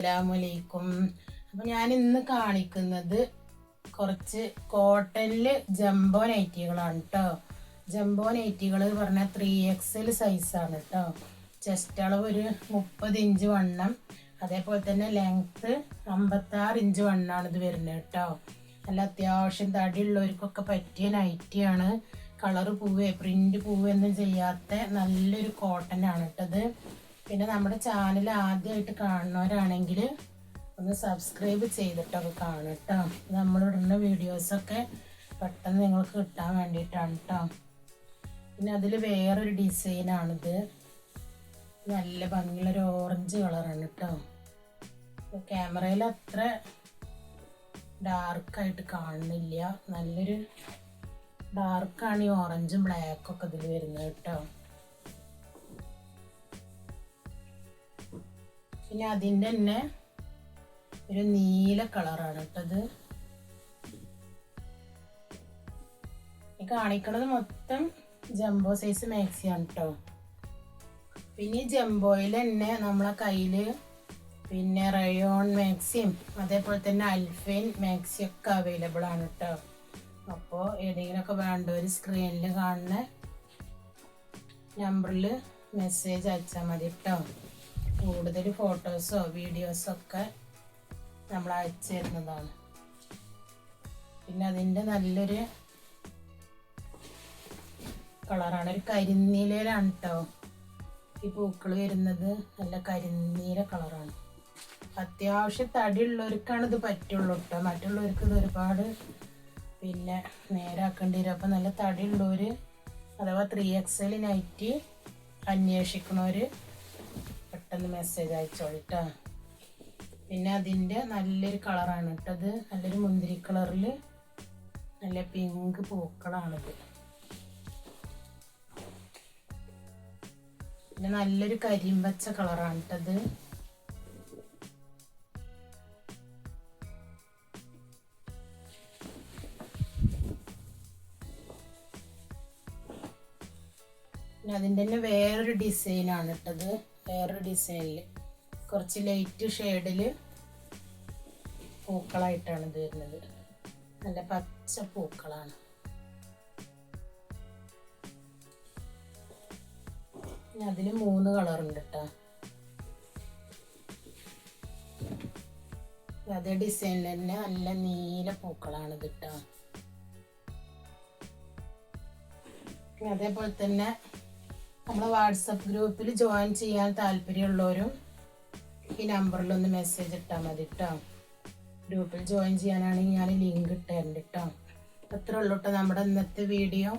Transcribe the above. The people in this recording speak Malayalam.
അസ്സലാമലൈക്കും. അപ്പോൾ ഞാൻ ഇന്ന് കാണിക്കുന്നത് കുറച്ച് കോട്ടണിൽ ജംബോ നൈറ്റികളാണ് കേട്ടോ. ജംബോ നൈറ്റികൾ പറഞ്ഞാൽ 3XL സൈസാണ് കേട്ടോ. ചെസ്റ്റ് അളവ് ഒരു 30 ഇഞ്ച് വണ്ണം, അതേപോലെ തന്നെ ലെങ്ത്ത് 56 ഇഞ്ച് വണ്ണമാണ് ഇത് വരുന്നത് കേട്ടോ. നല്ല അത്യാവശ്യം തടിയുള്ളവർക്കൊക്കെ പറ്റിയ നൈറ്റിയാണ്. കളറ് പൂവ് പ്രിന്റ് പൂവ് ഒന്നും ചെയ്യാത്ത നല്ലൊരു കോട്ടൺ ആണ് കേട്ടത്. പിന്നെ നമ്മുടെ ചാനൽ ആദ്യമായിട്ട് കാണുന്നവരാണെങ്കിൽ ഒന്ന് സബ്സ്ക്രൈബ് ചെയ്തിട്ടൊക്കെ കാണും കേട്ടോ. നമ്മളിടുന്ന വീഡിയോസൊക്കെ പെട്ടെന്ന് നിങ്ങൾക്ക് കിട്ടാൻ വേണ്ടിയിട്ടാണ് കേട്ടോ. പിന്നെ അതിൽ വേറൊരു ഡിസൈനാണിത്. നല്ല ഭംഗിയുള്ളൊരു ഓറഞ്ച് കളറാണ് കേട്ടോ. ക്യാമറയിൽ അത്ര ഡാർക്കായിട്ട് കാണുന്നില്ല, നല്ലൊരു ഡാർക്കാണ് ഈ ഓറഞ്ചും ബ്ലാക്കൊക്കെ ഇതിൽ വരുന്നത് കേട്ടോ. പിന്നെ അതിൻ്റെ തന്നെ ഒരു നീല കളറാണ് കേട്ടത്. കാണിക്കണത് മൊത്തം ജംബോ സൈസ് മാക്സിയാണ് കേട്ടോ. പിന്നെ ഈ ജംബോയിൽ തന്നെ നമ്മളെ കയ്യിൽ പിന്നെ റയോൺ മാക്സിയും അതേപോലെ തന്നെ അൽഫൈൻ മാക്സി ഒക്കെ അവൈലബിൾ ആണ് കേട്ടോ. അപ്പോൾ ഏതെങ്കിലുമൊക്കെ വേണ്ടവർ സ്ക്രീനിൽ കാണുന്ന നമ്പറിൽ മെസ്സേജ് അയച്ചാൽ മതി കേട്ടോ. കൂടുതൽ ഫോട്ടോസോ വീഡിയോസോ ഒക്കെ നമ്മൾ അയച്ചു തരുന്നതാണ്. പിന്നെ അതിൻ്റെ നല്ലൊരു കളറാണ്, ഒരു കരിനീലയിലാണ് കേട്ടോ ഈ പൂക്കൾ വരുന്നത്. നല്ല കരിനീല കളറാണ്. അത്യാവശ്യം തടിയുള്ളവർക്കാണ് ഇത് പറ്റുള്ളൂ കേട്ടോ. മറ്റുള്ളവർക്ക് ഇത് ഒരുപാട് പിന്നെ നേരാക്കേണ്ടി വരും. അപ്പം നല്ല തടിയുള്ളവർ അഥവാ 3XL നൈറ്റി അന്വേഷിക്കണവർ പെട്ടെന്ന് മെസ്സേജ് അയച്ചോളിട്ടോ. പിന്നെ അതിൻ്റെ നല്ലൊരു കളറാണ് കേട്ടത്. നല്ലൊരു മുന്തിരി കളറിൽ നല്ല പിങ്ക് പൂക്കളാണിത്. പിന്നെ നല്ലൊരു കരിമ്പച്ച കളറാണ് കേട്ടത്. പിന്നെ അതിൻ്റെ തന്നെ വേറൊരു ഡിസൈനാണ് ഇട്ടത്. വേറൊരു ഡിസൈനിൽ കുറച്ച് ലൈറ്റ് ഷെയ്ഡിൽ പൂക്കളായിട്ടാണ് ഇത് വരുന്നത്. നല്ല പച്ച പൂക്കളാണ്. പിന്നെ അതിൽ 3 കളറുണ്ട് കേട്ടോ. അതേ ഡിസൈനിൽ തന്നെ നല്ല നീല പൂക്കളാണ് ഇത് കേട്ടോ. പിന്നെ അതേപോലെ തന്നെ നമ്മൾ വാട്സപ്പ് ഗ്രൂപ്പിൽ ജോയിൻ ചെയ്യാൻ താല്പര്യമുള്ളവരും ഈ നമ്പറിലൊന്ന് മെസ്സേജ് ഇട്ടാൽ മതി കേട്ടോ. ഗ്രൂപ്പിൽ ജോയിൻ ചെയ്യാനാണെങ്കിൽ ഞാൻ ലിങ്ക് ഇട്ടുതരുന്നുണ്ട് കേട്ടോ. അത്രേ ഉള്ളൂ കേട്ടോ നമ്മുടെ ഇന്നത്തെ വീഡിയോ.